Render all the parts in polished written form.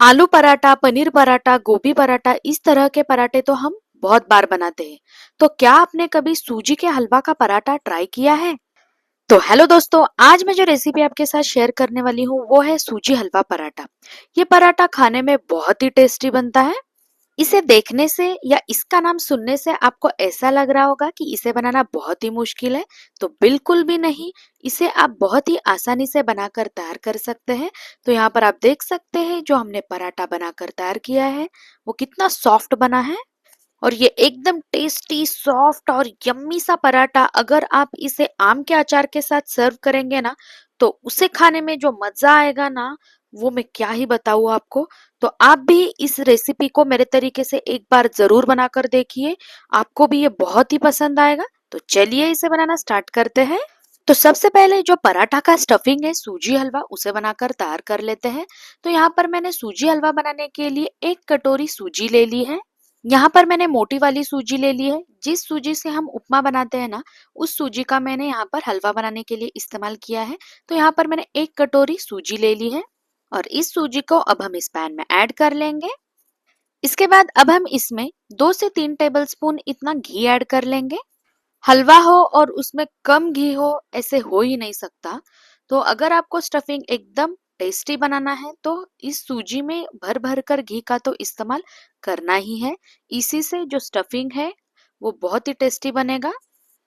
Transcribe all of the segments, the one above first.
आलू पराठा, पनीर पराठा, गोभी पराठा, इस तरह के पराठे तो हम बहुत बार बनाते हैं। तो क्या आपने कभी सूजी के हलवा का पराठा ट्राई किया है? तो हेलो दोस्तों, आज मैं जो रेसिपी आपके साथ शेयर करने वाली हूँ वो है सूजी हलवा पराठा। ये पराठा खाने में बहुत ही टेस्टी बनता है। इसे देखने से या इसका नाम सुनने से आपको ऐसा लग रहा होगा कि इसे बनाना बहुत ही मुश्किल है, तो बिल्कुल भी नहीं। इसे आप बहुत ही आसानी से बनाकर तैयार कर सकते हैं। तो यहाँ पर आप देख सकते हैं जो हमने पराठा बनाकर तैयार किया है वो कितना सॉफ्ट बना है। और ये एकदम टेस्टी सॉफ्ट और यम्मी सा पराठा अगर आप इसे आम के अचार के साथ सर्व करेंगे ना, तो उसे खाने में जो मजा आएगा ना, वो मैं क्या ही बताऊँ आपको। तो आप भी इस रेसिपी को मेरे तरीके से एक बार जरूर बनाकर देखिए, आपको भी ये बहुत ही पसंद आएगा। तो चलिए इसे बनाना स्टार्ट करते हैं। तो सबसे पहले जो पराठा का स्टफिंग है सूजी हलवा, उसे बनाकर तैयार कर लेते हैं। तो यहाँ पर मैंने सूजी हलवा बनाने के लिए 1 कटोरी सूजी ले ली है। यहाँ पर मैंने मोटी वाली सूजी ले ली है। जिस सूजी से हम उपमा बनाते हैं ना, उस सूजी का मैंने यहाँ पर हलवा बनाने के लिए इस्तेमाल किया है। तो यहाँ पर मैंने 1 कटोरी सूजी ले ली है और इस सूजी को अब हम इस पैन में ऐड कर लेंगे। इसके बाद अब हम इसमें 2 से 3 टेबलस्पून इतना घी ऐड कर लेंगे। हलवा हो और उसमें कम घी हो, ऐसे हो ही नहीं सकता। तो अगर आपको स्टफिंग एकदम टेस्टी बनाना है तो इस सूजी में भर भर कर घी का तो इस्तेमाल करना ही है। इसी से जो स्टफिंग है वो बहुत ही टेस्टी बनेगा।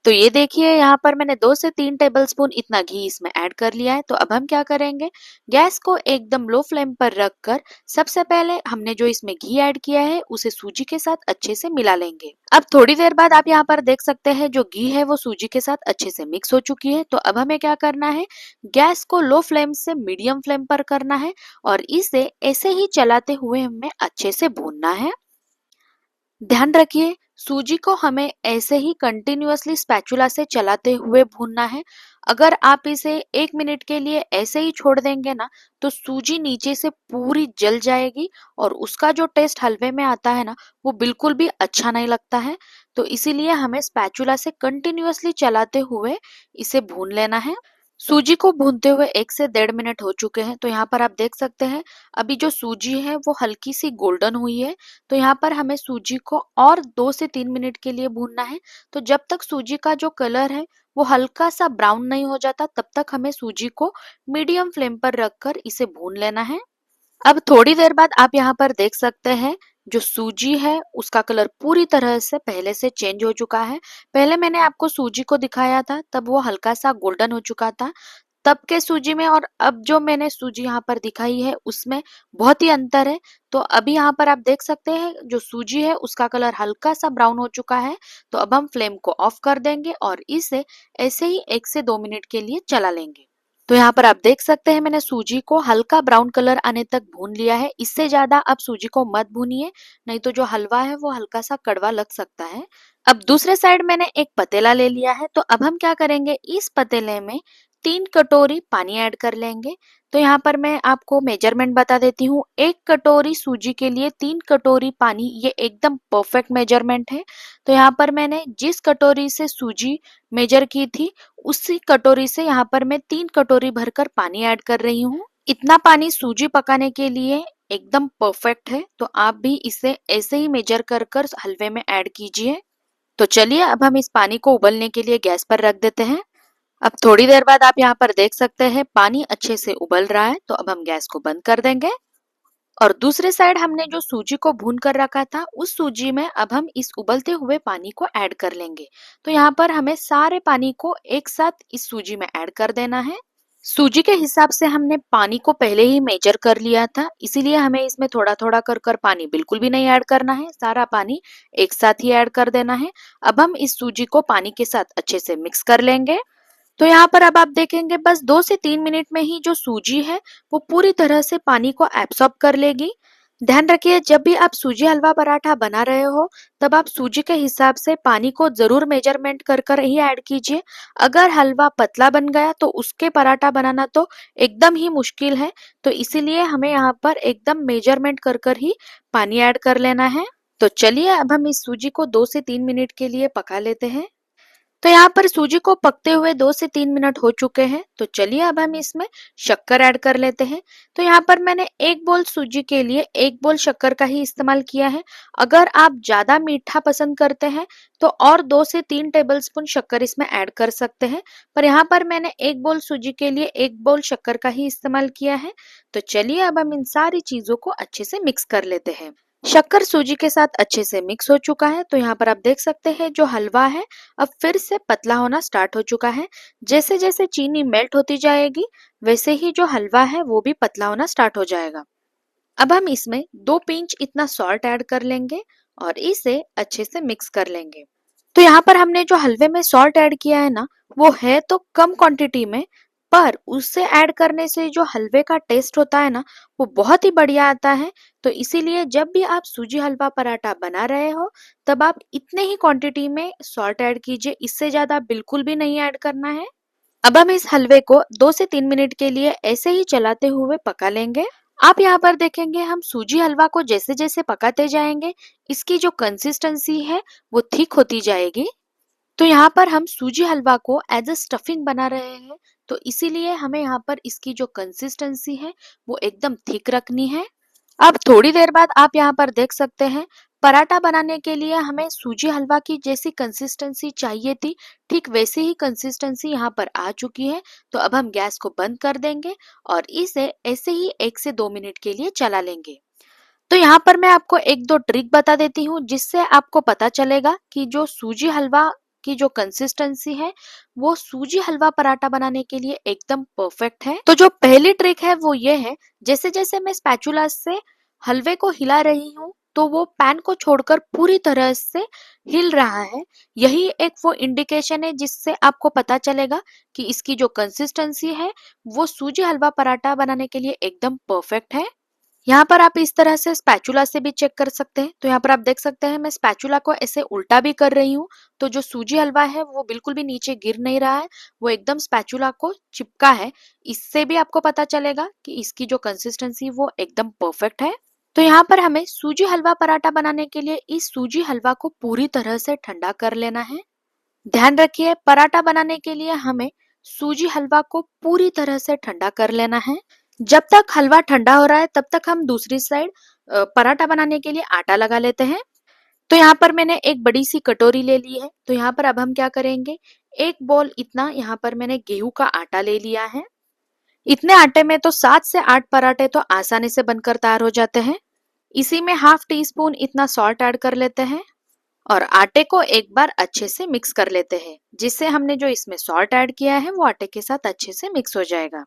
तो ये देखिए यहाँ पर मैंने 2 से 3 टेबलस्पून इतना घी इसमें ऐड कर लिया है। तो अब हम क्या करेंगे, गैस को एकदम लो फ्लेम पर रखकर सबसे पहले हमने जो इसमें घी ऐड किया है उसे सूजी के साथ अच्छे से मिला लेंगे। अब थोड़ी देर बाद आप यहाँ पर देख सकते हैं जो घी है वो सूजी के साथ अच्छे से मिक्स हो चुकी है। तो अब हमें क्या करना है, गैस को लो फ्लेम से मीडियम फ्लेम पर करना है और इसे ऐसे ही चलाते हुए हमें अच्छे से भूनना है। ध्यान रखिए, सूजी को हमें ऐसे ही कंटिन्यूअसली स्पैचुला से चलाते हुए भूनना है। अगर आप इसे 1 मिनट के लिए ऐसे ही छोड़ देंगे ना, तो सूजी नीचे से पूरी जल जाएगी और उसका जो टेस्ट हलवे में आता है ना, वो बिल्कुल भी अच्छा नहीं लगता है। तो इसीलिए हमें स्पैचुला से कंटिन्यूअसली चलाते हुए इसे भून लेना है। सूजी को भूनते हुए 1 से 1.5 मिनट हो चुके हैं। तो यहाँ पर आप देख सकते हैं अभी जो सूजी है वो हल्की सी गोल्डन हुई है। तो यहाँ पर हमें सूजी को और 2 से 3 मिनट के लिए भूनना है। तो जब तक सूजी का जो कलर है वो हल्का सा ब्राउन नहीं हो जाता, तब तक हमें सूजी को मीडियम फ्लेम पर रखकर इसे भून लेना है। अब थोड़ी देर बाद आप यहाँ पर देख सकते हैं जो सूजी है उसका कलर पूरी तरह से पहले से चेंज हो चुका है। पहले मैंने आपको सूजी को दिखाया था तब वो हल्का सा गोल्डन हो चुका था। तब के सूजी में और अब जो मैंने सूजी यहाँ पर दिखाई है उसमें बहुत ही अंतर है। तो अभी यहाँ पर आप देख सकते हैं जो सूजी है उसका कलर हल्का सा ब्राउन हो चुका है। तो अब हम फ्लेम को ऑफ कर देंगे और इसे ऐसे ही 1 से 2 मिनट के लिए चला लेंगे। तो यहाँ पर आप देख सकते हैं मैंने सूजी को हल्का ब्राउन कलर आने तक भून लिया है। इससे ज्यादा आप सूजी को मत भूनिए, नहीं तो जो हलवा है वो हल्का सा कड़वा लग सकता है। अब दूसरे साइड मैंने एक पतीला ले लिया है। तो अब हम क्या करेंगे, इस पतीले में 3 कटोरी पानी ऐड कर लेंगे। तो यहाँ पर मैं आपको मेजरमेंट बता देती हूँ, 1 कटोरी सूजी के लिए 3 कटोरी पानी, ये एकदम परफेक्ट मेजरमेंट है। तो यहाँ पर मैंने जिस कटोरी से सूजी मेजर की थी उसी कटोरी से यहाँ पर मैं 3 कटोरी भरकर पानी ऐड कर रही हूँ। इतना पानी सूजी पकाने के लिए एकदम परफेक्ट है। तो आप भी इसे ऐसे ही मेजर कर कर हलवे में ऐड कीजिए। तो चलिए अब हम इस पानी को उबलने के लिए गैस पर रख देते हैं। अब थोड़ी देर बाद आप यहाँ पर देख सकते हैं पानी अच्छे से उबल रहा है। तो अब हम गैस को बंद कर देंगे और दूसरे साइड हमने जो सूजी को भून कर रखा था उस सूजी में अब हम इस उबलते हुए पानी को ऐड कर लेंगे। तो यहाँ पर हमें सारे पानी को एक साथ इस सूजी में ऐड कर देना है। सूजी के हिसाब से हमने पानी को पहले ही मेजर कर लिया था, इसीलिए हमें इसमें थोड़ा थोड़ा कर कर पानी बिल्कुल भी नहीं ऐड करना है, सारा पानी एक साथ ही ऐड कर देना है। अब हम इस सूजी को पानी के साथ अच्छे से मिक्स कर लेंगे। तो यहाँ पर अब आप देखेंगे बस 2 से 3 मिनट में ही जो सूजी है वो पूरी तरह से पानी को एब्सॉर्ब कर लेगी। ध्यान रखिए जब भी आप सूजी हलवा पराठा बना रहे हो तब आप सूजी के हिसाब से पानी को जरूर मेजरमेंट कर कर ही ऐड कीजिए। अगर हलवा पतला बन गया तो उसके पराठा बनाना तो एकदम ही मुश्किल है। तो इसीलिए हमें यहाँ पर एकदम मेजरमेंट कर कर ही पानी ऐड कर लेना है। तो चलिए अब हम इस सूजी को 2 से 3 मिनट के लिए पका लेते हैं। तो यहाँ पर सूजी को पकते हुए 2 से 3 मिनट हो चुके हैं। तो चलिए अब हम इसमें शक्कर ऐड कर लेते हैं। तो यहाँ पर मैंने 1 बोल सूजी के लिए 1 बोल शक्कर का ही इस्तेमाल किया है। अगर आप ज़्यादा मीठा पसंद करते हैं तो और 2 से 3 टेबलस्पून शक्कर इसमें ऐड कर सकते हैं। पर यहाँ पर मैंने 1 बोल सूजी के लिए 1 बोल शक्कर का ही इस्तेमाल किया है। तो चलिए अब हम इन सारी चीज़ों को अच्छे से मिक्स कर लेते हैं। शक्कर सूजी के साथ अच्छे से मिक्स हो चुका है। तो यहाँ पर आप देख सकते हैं जो हलवा है अब फिर से पतला होना स्टार्ट हो चुका है। जैसे जैसे चीनी मेल्ट होती जाएगी वैसे ही जो हलवा है वो भी पतला होना स्टार्ट हो जाएगा। अब हम इसमें 2 पिंच इतना सॉल्ट ऐड कर लेंगे और इसे अच्छे से मिक्स कर लेंगे। तो यहाँ पर हमने जो हलवे में सॉल्ट ऐड किया है ना, वो है तो कम क्वांटिटी में, पर उससे ऐड करने से जो हलवे का टेस्ट होता है ना, वो बहुत ही बढ़िया आता है। तो इसीलिए जब भी आप सूजी हलवा पराठा बना रहे हो तब आप इतने ही क्वांटिटी में सॉल्ट ऐड कीजिए, इससे ज्यादा बिल्कुल भी नहीं ऐड करना है। अब हम इस हलवे को 2 से 3 मिनट के लिए ऐसे ही चलाते हुए पका लेंगे। आप यहाँ पर देखेंगे हम सूजी हलवा को जैसे जैसे पकाते जाएंगे इसकी जो कंसिस्टेंसी है वो थिक होती जाएगी। तो यहाँ पर हम सूजी हलवा को एज अ स्टफिंग बना रहे हैं, तो इसीलिए हमें यहाँ पर इसकी जो कंसिस्टेंसी है वो एकदम थिक रखनी है। अब थोड़ी देर बाद आप यहाँ पर देख सकते हैं पराठा बनाने के लिए हमें सूजी हलवा की जैसी कंसिस्टेंसी चाहिए थी, ठीक वैसी ही कंसिस्टेंसी यहाँ पर आ चुकी है। तो अब हम गैस को बंद कर देंगे और इसे ऐसे ही 1 से 2 मिनट के लिए चला लेंगे। तो यहाँ पर मैं आपको एक दो ट्रिक बता देती हूँ जिससे आपको पता चलेगा कि जो सूजी हलवा की जो कंसिस्टेंसी है वो सूजी हलवा पराठा बनाने के लिए एकदम परफेक्ट है। तो जो पहली ट्रिक है वो ये है, जैसे जैसे मैं स्पैचुला से हलवे को हिला रही हूँ तो वो पैन को छोड़कर पूरी तरह से हिल रहा है। यही एक वो इंडिकेशन है जिससे आपको पता चलेगा कि इसकी जो कंसिस्टेंसी है वो सूजी हलवा पराठा बनाने के लिए एकदम परफेक्ट है। यहाँ पर आप इस तरह से स्पैचुला से भी चेक कर सकते हैं। तो यहाँ पर आप देख सकते हैं मैं स्पैचुला को ऐसे उल्टा भी कर रही हूँ, तो जो सूजी हलवा है वो बिल्कुल भी नीचे गिर नहीं रहा है, वो एकदम स्पैचुला को चिपका है। इससे भी आपको पता चलेगा कि इसकी जो कंसिस्टेंसी वो एकदम परफेक्ट है। तो यहाँ पर हमें सूजी हलवा पराठा बनाने के लिए इस सूजी हलवा को पूरी तरह से ठंडा कर लेना है। ध्यान रखिए पराठा बनाने के लिए हमें सूजी हलवा को पूरी तरह से ठंडा कर लेना है। जब तक हलवा ठंडा हो रहा है तब तक हम दूसरी साइड पराठा बनाने के लिए आटा लगा लेते हैं। तो यहाँ पर मैंने एक बड़ी सी कटोरी ले ली है। तो यहाँ पर अब हम क्या करेंगे, 1 बॉल इतना यहाँ पर मैंने गेहूं का आटा ले लिया है। इतने आटे में तो 7 से 8 पराठे तो आसानी से बनकर तैयार हो जाते हैं। इसी में ½ टीस्पून इतना सॉल्ट ऐड कर लेते हैं और आटे को एक बार अच्छे से मिक्स कर लेते हैं, जिससे हमने जो इसमें सॉल्ट ऐड किया है वो आटे के साथ अच्छे से मिक्स हो जाएगा।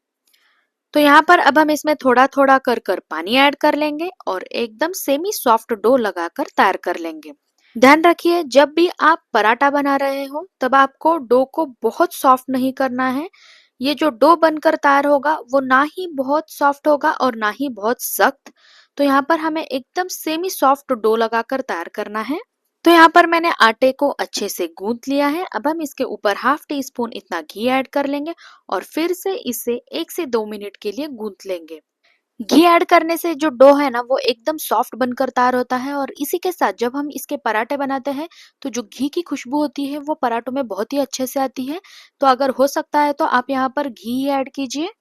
तो यहाँ पर अब हम इसमें थोड़ा थोड़ा कर कर पानी ऐड कर लेंगे और एकदम सेमी सॉफ्ट डो लगाकर तैयार कर लेंगे। ध्यान रखिए जब भी आप पराठा बना रहे हो तब आपको डो को बहुत सॉफ्ट नहीं करना है। ये जो डो बनकर तैयार होगा वो ना ही बहुत सॉफ्ट होगा और ना ही बहुत सख्त। तो यहाँ पर हमें एकदम सेमी सॉफ्ट डो लगाकर तैयार करना है। तो यहाँ पर मैंने आटे को अच्छे से गूंथ लिया है। अब हम इसके ऊपर ½ टीस्पून इतना घी ऐड कर लेंगे और फिर से इसे 1 से 2 मिनट के लिए गूंथ लेंगे। घी ऐड करने से जो डो है ना वो एकदम सॉफ्ट बनकर तैयार होता है और इसी के साथ जब हम इसके पराठे बनाते हैं तो जो घी की खुशबू होती है वो पराठों में बहुत ही अच्छे से आती है। तो अगर हो सकता है तो आप यहाँ पर घी ऐड कीजिए।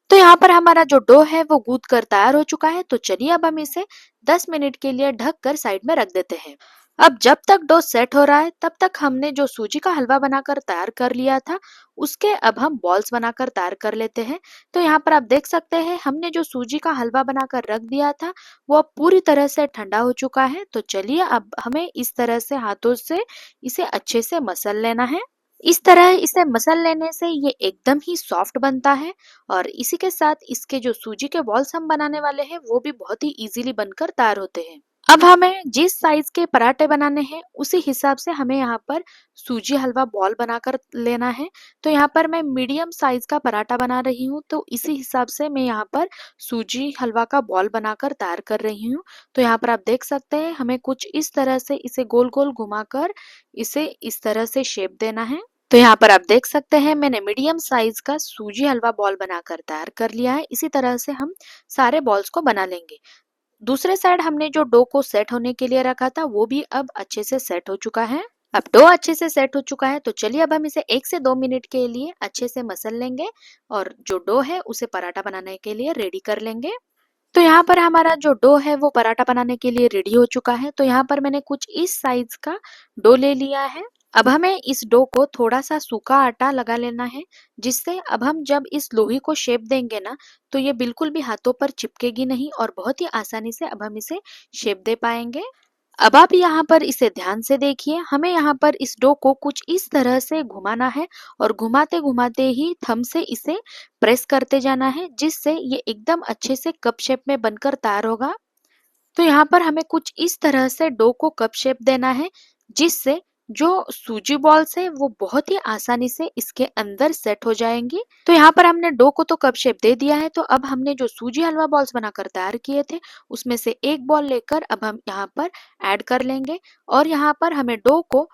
तो यहाँ पर हमारा जो डो है वो गूंथ कर तैयार हो चुका है। तो चलिए अब हम इसे 10 मिनट के लिए ढक कर साइड में रख देते हैं। अब जब तक डो सेट हो रहा है तब तक हमने जो सूजी का हलवा बनाकर तैयार कर लिया था उसके अब हम बॉल्स बनाकर तैयार कर लेते हैं। तो यहाँ पर आप देख सकते हैं हमने जो सूजी का हलवा बनाकर रख दिया था वो अब पूरी तरह से ठंडा हो चुका है। तो चलिए अब हमें इस तरह से हाथों से इसे अच्छे से मसल लेना है। इस तरह इसे मसल लेने से ये एकदम ही सॉफ्ट बनता है और इसी के साथ इसके जो सूजी के बॉल्स हम बनाने वाले हैं वो भी बहुत ही इजीली बनकर तैयार होते हैं। अब हमें जिस साइज के पराठे बनाने हैं उसी हिसाब से हमें यहाँ पर सूजी हलवा बॉल बनाकर लेना है। तो यहाँ पर मैं मीडियम साइज का पराठा बना रही हूँ, तो इसी हिसाब से मैं यहाँ पर सूजी हलवा का बॉल बनाकर तैयार कर रही हूँ। तो यहाँ पर आप देख सकते हैं हमें कुछ इस तरह से इसे गोल गोल घुमाकर इसे इस तरह से शेप देना है। तो यहाँ पर आप देख सकते हैं मैंने मीडियम साइज का सूजी हलवा बॉल बनाकर तैयार कर लिया है। इसी तरह से हम सारे बॉल्स को बना लेंगे। दूसरे साइड हमने जो डो को सेट होने के लिए रखा था वो भी अब अच्छे से सेट हो चुका है। अब डो अच्छे से सेट हो चुका है, तो चलिए अब हम इसे 1 से 2 मिनट के लिए अच्छे से मसल लेंगे और जो डो है उसे पराठा बनाने के लिए रेडी कर लेंगे। तो यहाँ पर हमारा जो डो है वो पराठा बनाने के लिए रेडी हो चुका है। तो यहाँ पर मैंने कुछ इस साइज का डो ले लिया है। अब हमें इस डो को थोड़ा सा सूखा आटा लगा लेना है, जिससे अब हम जब इस लोही को शेप देंगे ना, तो ये बिल्कुल भी हाथों पर चिपकेगी नहीं और बहुत ही आसानी से अब हम इसे शेप दे पाएंगे। अब आप यहाँ पर इसे ध्यान से देखिए, हमें यहाँ पर इस डो को कुछ इस तरह से घुमाना है और घुमाते घुमाते ही थंब से इसे प्रेस करते जाना है, जिससे ये एकदम अच्छे से कप शेप में बनकर तैयार होगा। तो यहाँ पर हमें कुछ इस तरह से डो को कप शेप देना है, जिससे जो सूजी बॉल्स है वो बहुत ही आसानी से इसके अंदर सेट हो जाएंगी। तो यहाँ पर हमने डो को तो कप शेप दे दिया है, तो अब हमने जो सूजी हलवा बॉल्स बनाकर तैयार किए थे उसमें से एक बॉल लेकर अब हम यहाँ पर ऐड कर लेंगे और यहाँ पर हमें डो को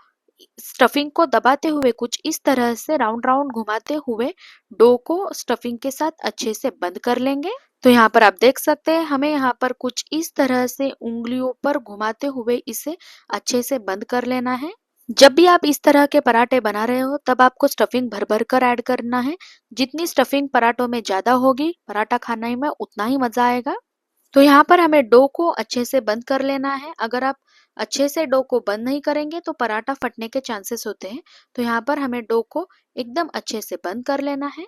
स्टफिंग को दबाते हुए कुछ इस तरह से राउंड राउंड घुमाते हुए डो को स्टफिंग के साथ अच्छे से बंद कर लेंगे। तो यहाँ पर आप देख सकते हैं, हमें यहाँ पर कुछ इस तरह से उंगलियों पर घुमाते हुए इसे अच्छे से बंद कर लेना है। जब भी आप इस तरह के पराठे बना रहे हो तब आपको स्टफिंग भर भर कर ऐड करना है। जितनी स्टफिंग पराठों में ज्यादा होगी, पराठा खाने में उतना ही मजा आएगा। तो यहाँ पर हमें डो को अच्छे से बंद कर लेना है। अगर आप अच्छे से डो को बंद नहीं करेंगे तो पराठा फटने के चांसेस होते हैं। तो यहाँ पर हमें डो को एकदम अच्छे से बंद कर लेना है।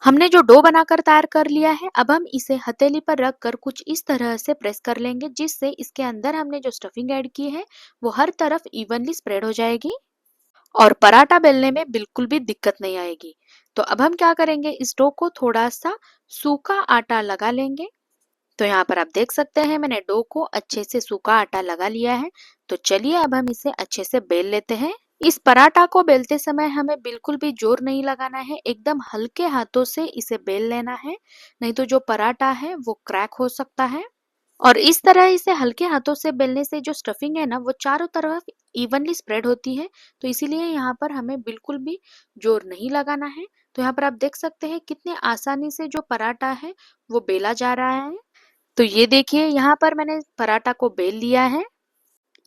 हमने जो डो बनाकर तैयार कर लिया है, अब हम इसे हथेली पर रख कर कुछ इस तरह से प्रेस कर लेंगे, जिससे इसके अंदर हमने जो स्टफिंग ऐड की है वो हर तरफ इवनली स्प्रेड हो जाएगी और पराठा बेलने में बिल्कुल भी दिक्कत नहीं आएगी। तो अब हम क्या करेंगे, इस डो को थोड़ा सा सूखा आटा लगा लेंगे। तो यहाँ पर आप देख सकते हैं मैंने डो को अच्छे से सूखा आटा लगा लिया है। तो चलिए अब हम इसे अच्छे से बेल लेते हैं। इस पराठा को बेलते समय हमें बिल्कुल भी जोर नहीं लगाना है, एकदम हल्के हाथों से इसे बेल लेना है, नहीं तो जो पराठा है वो क्रैक हो सकता है। और इस तरह इसे हल्के हाथों से बेलने से जो स्टफिंग है ना वो चारों तरफ इवनली स्प्रेड होती है। तो इसीलिए यहाँ पर हमें बिल्कुल भी जोर नहीं लगाना है। तो यहाँ पर आप देख सकते हैं कितने आसानी से जो पराठा है वो बेला जा रहा है। तो ये देखिए, यहाँ पर मैंने पराठा को बेल लिया है।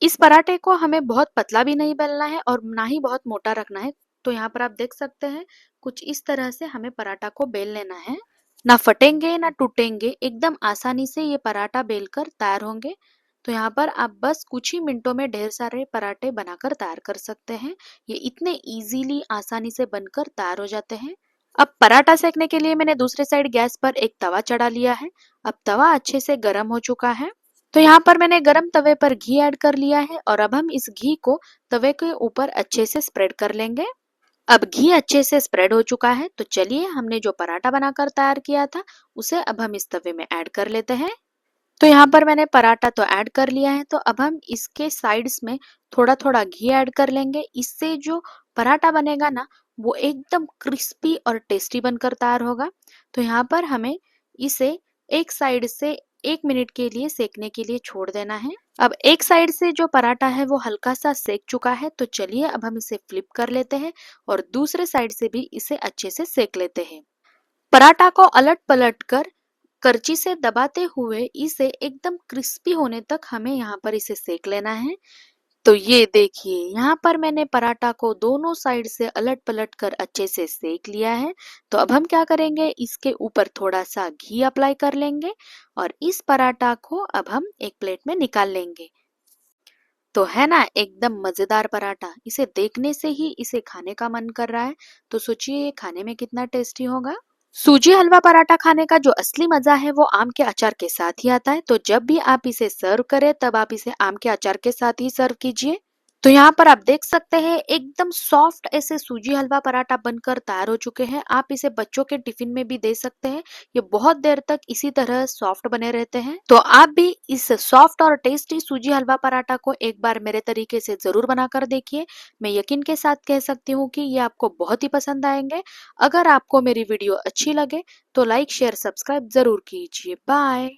इस पराठे को हमें बहुत पतला भी नहीं बेलना है और ना ही बहुत मोटा रखना है। तो यहाँ पर आप देख सकते हैं कुछ इस तरह से हमें पराठा को बेल लेना है। ना फटेंगे ना टूटेंगे, एकदम आसानी से ये पराठा बेलकर तैयार होंगे। तो यहाँ पर आप बस कुछ ही मिनटों में ढेर सारे पराठे बनाकर तैयार कर सकते हैं। ये इतने इजीली आसानी से बनकर तैयार हो जाते हैं। अब पराठा सेकने के लिए मैंने दूसरे साइड गैस पर एक तवा चढ़ा लिया है। अब तवा अच्छे से गर्म हो चुका है। तो यहाँ पर मैंने गरम तवे पर घी ऐड कर लिया है और अब हम इस घी को तवे के ऊपर अच्छे से स्प्रेड कर लेंगे। अब घी अच्छे से स्प्रेड हो चुका है, तो चलिए हमने जो पराठा बनाकर तैयार किया था उसे अब हम इस तवे में ऐड कर लेते हैं। तो यहाँ पर मैंने पराठा तो ऐड कर लिया है, तो अब हम इसके साइड्स में थोड़ा थोड़ा घी ऐड कर लेंगे। इससे जो पराठा बनेगा ना वो एकदम क्रिस्पी और टेस्टी बनकर तैयार होगा। तो यहाँ पर हमें इसे एक साइड से 1 मिनट के लिए सेकने के लिए छोड़ देना है। अब एक साइड से जो पराठा है वो हल्का सा सेक चुका है, तो चलिए अब हम इसे फ्लिप कर लेते हैं और दूसरे साइड से भी इसे अच्छे से सेक लेते हैं। पराठा को अलट पलट कर करची से दबाते हुए इसे एकदम क्रिस्पी होने तक हमें यहाँ पर इसे सेक लेना है। तो ये देखिए, यहाँ पर मैंने पराठा को दोनों साइड से अलट पलट कर अच्छे से सेक लिया है। तो अब हम क्या करेंगे, इसके ऊपर थोड़ा सा घी अप्लाई कर लेंगे और इस पराठा को अब हम एक प्लेट में निकाल लेंगे। तो है ना एकदम मजेदार पराठा, इसे देखने से ही इसे खाने का मन कर रहा है। तो सोचिए ये खाने में कितना टेस्टी होगा। सूजी हलवा पराठा खाने का जो असली मजा है वो आम के अचार के साथ ही आता है। तो जब भी आप इसे सर्व करें तब आप इसे आम के अचार के साथ ही सर्व कीजिए। तो यहाँ पर आप देख सकते हैं एकदम सॉफ्ट ऐसे सूजी हलवा पराठा बनकर तैयार हो चुके हैं। आप इसे बच्चों के टिफिन में भी दे सकते हैं, ये बहुत देर तक इसी तरह सॉफ्ट बने रहते हैं। तो आप भी इस सॉफ्ट और टेस्टी सूजी हलवा पराठा को एक बार मेरे तरीके से जरूर बनाकर देखिए। मैं यकीन के साथ कह सकती हूँ कि ये आपको बहुत ही पसंद आएंगे। अगर आपको मेरी वीडियो अच्छी लगे तो लाइक शेयर सब्सक्राइब जरूर कीजिए। बाय।